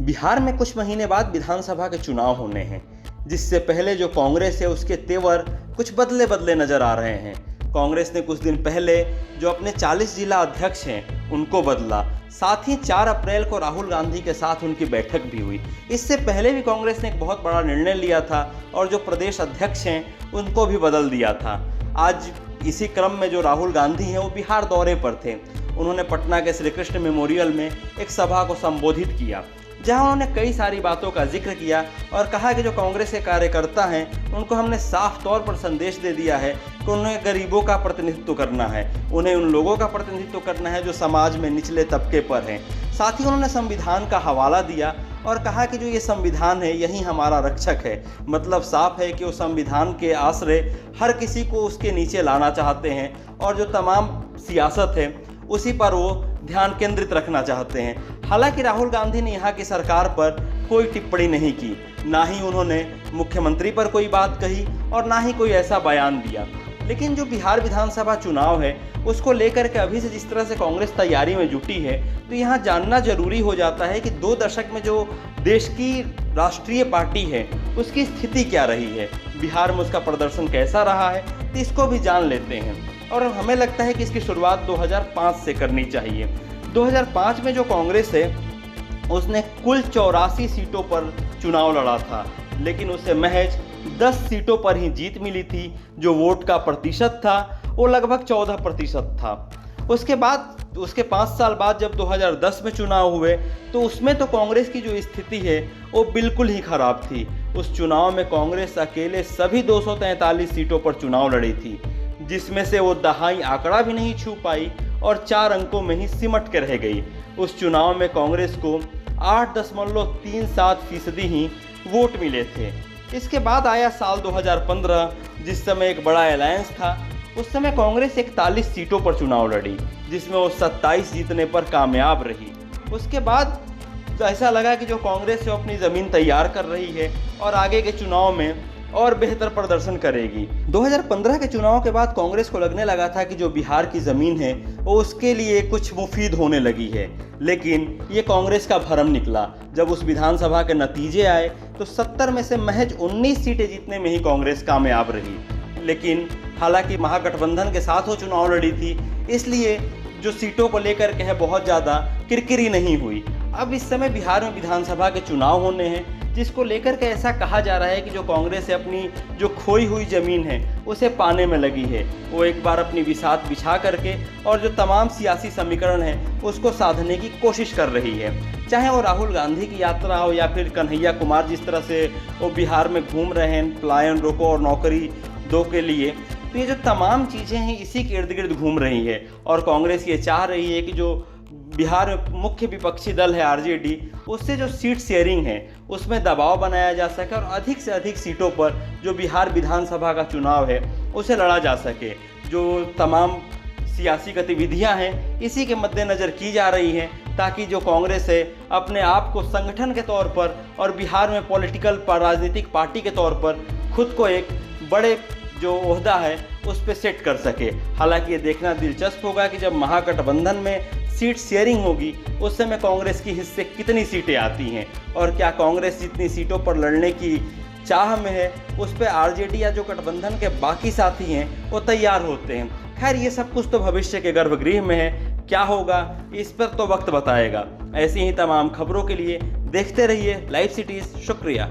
बिहार में कुछ महीने बाद विधानसभा के चुनाव होने हैं, जिससे पहले जो कांग्रेस है उसके तेवर कुछ बदले बदले नजर आ रहे हैं। कांग्रेस ने कुछ दिन पहले जो अपने 40 जिला अध्यक्ष हैं उनको बदला, साथ ही 4 अप्रैल को राहुल गांधी के साथ उनकी बैठक भी हुई। इससे पहले भी कांग्रेस ने एक बहुत बड़ा निर्णय लिया था और जो प्रदेश अध्यक्ष हैं उनको भी बदल दिया था। आज इसी क्रम में जो राहुल गांधी हैं वो बिहार दौरे पर थे। उन्होंने पटना के श्री कृष्ण मेमोरियल में एक सभा को संबोधित किया, जहां उन्होंने कई सारी बातों का जिक्र किया और कहा कि जो कांग्रेस के कार्यकर्ता हैं उनको हमने साफ तौर पर संदेश दे दिया है कि उन्हें गरीबों का प्रतिनिधित्व करना है, उन्हें उन लोगों का प्रतिनिधित्व करना है जो समाज में निचले तबके पर हैं। साथ ही उन्होंने संविधान का हवाला दिया और कहा कि जो ये संविधान है यही हमारा रक्षक है। मतलब साफ है कि वो संविधान के आश्रय हर किसी को उसके नीचे लाना चाहते हैं और जो तमाम सियासत है उसी पर वो ध्यान केंद्रित रखना चाहते हैं। हालांकि राहुल गांधी ने यहाँ की सरकार पर कोई टिप्पणी नहीं की, ना ही उन्होंने मुख्यमंत्री पर कोई बात कही और ना ही कोई ऐसा बयान दिया। लेकिन जो बिहार विधानसभा चुनाव है उसको लेकर के अभी से जिस तरह से कांग्रेस तैयारी में जुटी है, तो यहाँ जानना जरूरी हो जाता है कि 2 दशक में जो देश की राष्ट्रीय पार्टी है उसकी स्थिति क्या रही है, बिहार में उसका प्रदर्शन कैसा रहा है, तो इसको भी जान लेते हैं। और हमें लगता है कि इसकी शुरुआत 2005 से करनी चाहिए। 2005 में जो कांग्रेस है उसने कुल 84 सीटों पर चुनाव लड़ा था, लेकिन उसे महज 10 सीटों पर ही जीत मिली थी। जो वोट का प्रतिशत था वो लगभग 14% था। उसके 5 साल बाद जब 2010 में चुनाव हुए तो उसमें तो कांग्रेस की जो स्थिति है वो बिल्कुल ही खराब थी। उस चुनाव में कांग्रेस अकेले सभी 243 सीटों पर चुनाव लड़ी थी, जिसमें से वो दहाई आंकड़ा भी नहीं छू पाई और 4 अंकों में ही सिमट के रह गई। उस चुनाव में कांग्रेस को 8.37% ही वोट मिले थे। इसके बाद आया साल 2015, जिस समय एक बड़ा अलायंस था। उस समय कांग्रेस 41 सीटों पर चुनाव लड़ी, जिसमें वो 27 जीतने पर कामयाब रही। उसके बाद ऐसा लगा कि जो कांग्रेस है अपनी ज़मीन तैयार कर रही है और आगे के चुनाव में और बेहतर प्रदर्शन करेगी। 2015 के चुनाव के बाद कांग्रेस को लगने लगा था कि जो बिहार की ज़मीन है वो उसके लिए कुछ मुफीद होने लगी है, लेकिन ये कांग्रेस का भरम निकला। जब उस विधानसभा के नतीजे आए तो 70 में से महज 19 सीटें जीतने में ही कांग्रेस कामयाब रही। लेकिन हालांकि महागठबंधन के साथ वो चुनाव लड़ी थी, इसलिए जो सीटों को लेकर के है बहुत ज़्यादा किरकिरी नहीं हुई। अब इस समय बिहार में विधानसभा के चुनाव होने हैं, जिसको लेकर के ऐसा कहा जा रहा है कि जो कांग्रेस है अपनी जो खोई हुई ज़मीन है उसे पाने में लगी है। वो एक बार अपनी बिसात बिछा करके और जो तमाम सियासी समीकरण है उसको साधने की कोशिश कर रही है। चाहे वो राहुल गांधी की यात्रा हो या फिर कन्हैया कुमार जिस तरह से वो बिहार में घूम रहे हैं पलायन रोको और नौकरी दो के लिए, तो ये जो तमाम चीज़ें हैं इसी के इर्द गिर्द घूम रही है। और कांग्रेस ये चाह रही है कि जो बिहार में मुख्य विपक्षी दल है आरजेडी, उससे जो सीट शेयरिंग है उसमें दबाव बनाया जा सके और अधिक से अधिक सीटों पर जो बिहार विधानसभा का चुनाव है उसे लड़ा जा सके। जो तमाम सियासी गतिविधियां हैं इसी के मद्देनज़र की जा रही हैं, ताकि जो कांग्रेस है अपने आप को संगठन के तौर पर और बिहार में पॉलिटिकल राजनीतिक पार्टी के तौर पर खुद को एक बड़े जो ओहदा है उस पर सेट कर सके। हालांकि ये देखना दिलचस्प होगा कि जब महागठबंधन में सीट शेयरिंग होगी उस समय कांग्रेस की हिस्से कितनी सीटें आती हैं और क्या कांग्रेस जितनी सीटों पर लड़ने की चाह में है उस पर आरजेडी या जो गठबंधन के बाकी साथी हैं वो तैयार होते हैं। खैर ये सब कुछ तो भविष्य के गर्भगृह में है, क्या होगा इस पर तो वक्त बताएगा। ऐसी ही तमाम खबरों के लिए देखते रहिए लाइव सिटीज़। शुक्रिया।